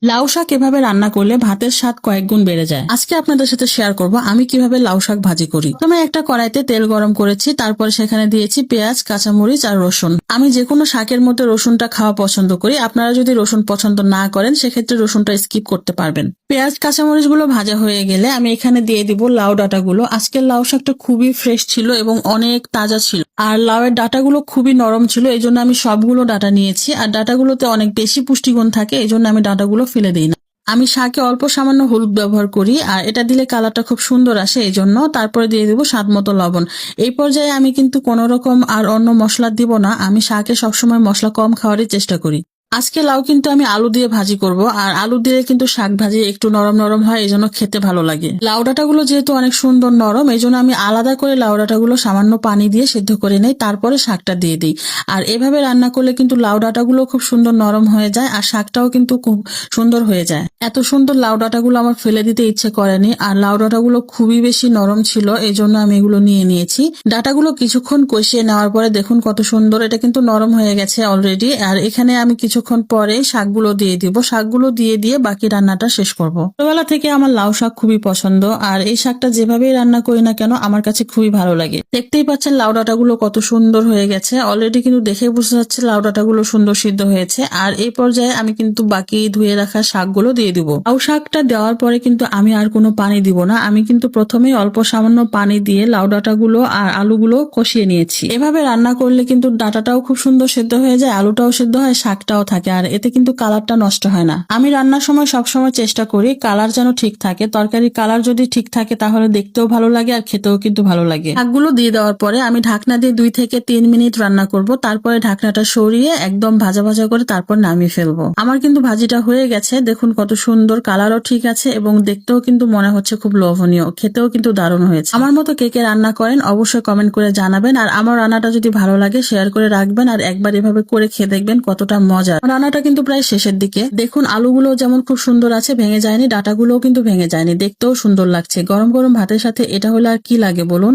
লাউ শাক এভাবে রান্না করলে ভাতের স্বাদ কয়েক গুণ বেড়ে যায়। আজকে আপনাদের সাথে শেয়ার করব আমি কিভাবে লাউ শাক ভাজি করি। প্রথমে একটা কড়াইতে তেল গরম করেছি, তারপরে সেখানে দিয়েছি পেঁয়াজ, কাঁচামরিচ আর রসুন। আমি যে কোনো শাকের মধ্যে রসুনটা খাওয়া পছন্দ করি। আপনারা যদি রসুন পছন্দ না করেন সেক্ষেত্রে রসুনটা স্কিপ করতে পারবেন। পেঁয়াজ কাঁচামরিচ গুলো ভাজা হয়ে গেলে আমি এখানে দিয়ে দিব লাউ ডাঁটাগুলো। আজকের লাউ শাকটা খুবই ফ্রেশ ছিল এবং অনেক তাজা ছিল, আর লাউয়ের ডাঁটাগুলো খুবই নরম ছিল। এই জন্য আমি সবগুলো ডাঁটা নিয়েছি, আর ডাঁটাগুলোতে অনেক বেশি পুষ্টিগুণ থাকে, এই জন্য আমি ডাঁটাগুলো ফেলে দিই না। আমি শাকে অল্প সামান্য হলুদ ব্যবহার করি, আর এটা দিলে কালারটা খুব সুন্দর আসে এই জন্য। তারপরে দিয়ে দিব স্বাদ মতো লবণ। এই পর্যায়ে আমি কিন্তু কোনো রকম আর অন্য মশলা দিব না। আমি শাকে সবসময় মশলা কম খাওয়ারই চেষ্টা করি। আজকে লাউ কিন্তু আমি আলু দিয়ে ভাজি করব, আর আলু দিয়ে কিন্তু শাক ভাজি একটু নরম নরম হয়, এই জন্য খেতে ভালো লাগে। লাউ ডাঁটাগুলো যেহেতু অনেক সুন্দর নরম, এই জন্য আমি আলাদা করে লাউ ডাঁটাগুলো সামান্য পানি দিয়ে সেদ্ধ করে নেই, তারপরে শাকটা দিয়ে দিই। আর এভাবে রান্না করলে কিন্তু লাউ ডাঁটাগুলো খুব সুন্দর নরম হয়ে যায়, আর শাকটাও কিন্তু খুব সুন্দর হয়ে যায়। এত সুন্দর লাউ ডাঁটাগুলো আমার ফেলে দিতে ইচ্ছে করেনি, আর লাউ ডাঁটাগুলো খুবই বেশি নরম ছিল, এই জন্য আমি এগুলো নিয়ে নিয়েছি। ডাঁটাগুলো কিছুক্ষণ কষিয়ে নেওয়ার পরে দেখুন কত সুন্দর এটা কিন্তু নরম হয়ে গেছে অলরেডি। আর এখানে আমি কিছুক্ষণ পরে শাকগুলো দিয়ে দিব। শাকগুলো দিয়ে দিয়ে বাকি রান্নাটা শেষ করব। ছোটবেলা থেকে আমার লাউ শাক খুবই পছন্দ, আর এই শাকটা যেভাবেই রান্না করি না কেন আমার কাছে খুবই ভালো লাগে। দেখতেই পাচ্ছেন লাউ ডাঁটাগুলো কত সুন্দর হয়ে গেছে অলরেডি, কিন্তু দেখে বোঝা যাচ্ছে লাউ ডাঁটাগুলো সুন্দর সিদ্ধ হয়েছে। আর এই পর্যায়ে আমি কিন্তু বাকি ধুয়ে রাখা শাকগুলো দিয়ে দিব। লাউ শাকটা দেওয়ার পরে কিন্তু আমি আর কোনো পানি দিব না। আমি কিন্তু প্রথমেই অল্প সামান্য পানি দিয়ে লাউ ডাঁটাগুলো আর আলুগুলো কষিয়ে নিয়েছি। এভাবে রান্না করলে কিন্তু ডাঁটাটাও খুব সুন্দর সিদ্ধ হয়ে যায়, আলুটাও সিদ্ধ হয়, শাকটাও থাকে, আর এতে কিন্তু কালারটা নষ্ট হয় না। আমি রান্নার সময় সবসময় চেষ্টা করি কালার যেন ঠিক থাকে। তরকারির কালার যদি ঠিক থাকে তাহলে দেখতেও ভালো লাগে আর খেতেও কিন্তু ভালো লাগে। শাকগুলো দিয়ে দেওয়ার পরে আমি ঢাকনা দিয়ে 2 থেকে 3 মিনিট রান্না করব। তারপরে ঢাকনাটা সরিয়ে একদম ভাজা ভাজা করে তারপর নামিয়ে ফেলবো। আমার কিন্তু ভাজিটা হয়ে গেছে, দেখুন কত সুন্দর, কালারও ঠিক আছে এবং দেখতেও কিন্তু মনে হচ্ছে খুব লোভনীয়, খেতেও কিন্তু দারুণ হয়েছে। আমার মতো কে কে রান্না করেন অবশ্যই কমেন্ট করে জানাবেন, আর আমার রান্নাটা যদি ভালো লাগে শেয়ার করে রাখবেন, আর একবার এভাবে করে খেয়ে দেখবেন কতটা মজা। রান্নাটা কিন্তু প্রায় শেষের দিকে। দেখুন আলুগুলো যেমন খুব সুন্দর আছে, ভেঙে যায়নি, ডাঁটাগুলোও কিন্তু ভেঙে যায়নি, দেখতেও সুন্দর লাগছে। গরম গরম ভাতের সাথে এটা হলে আর কি লাগে বলুন।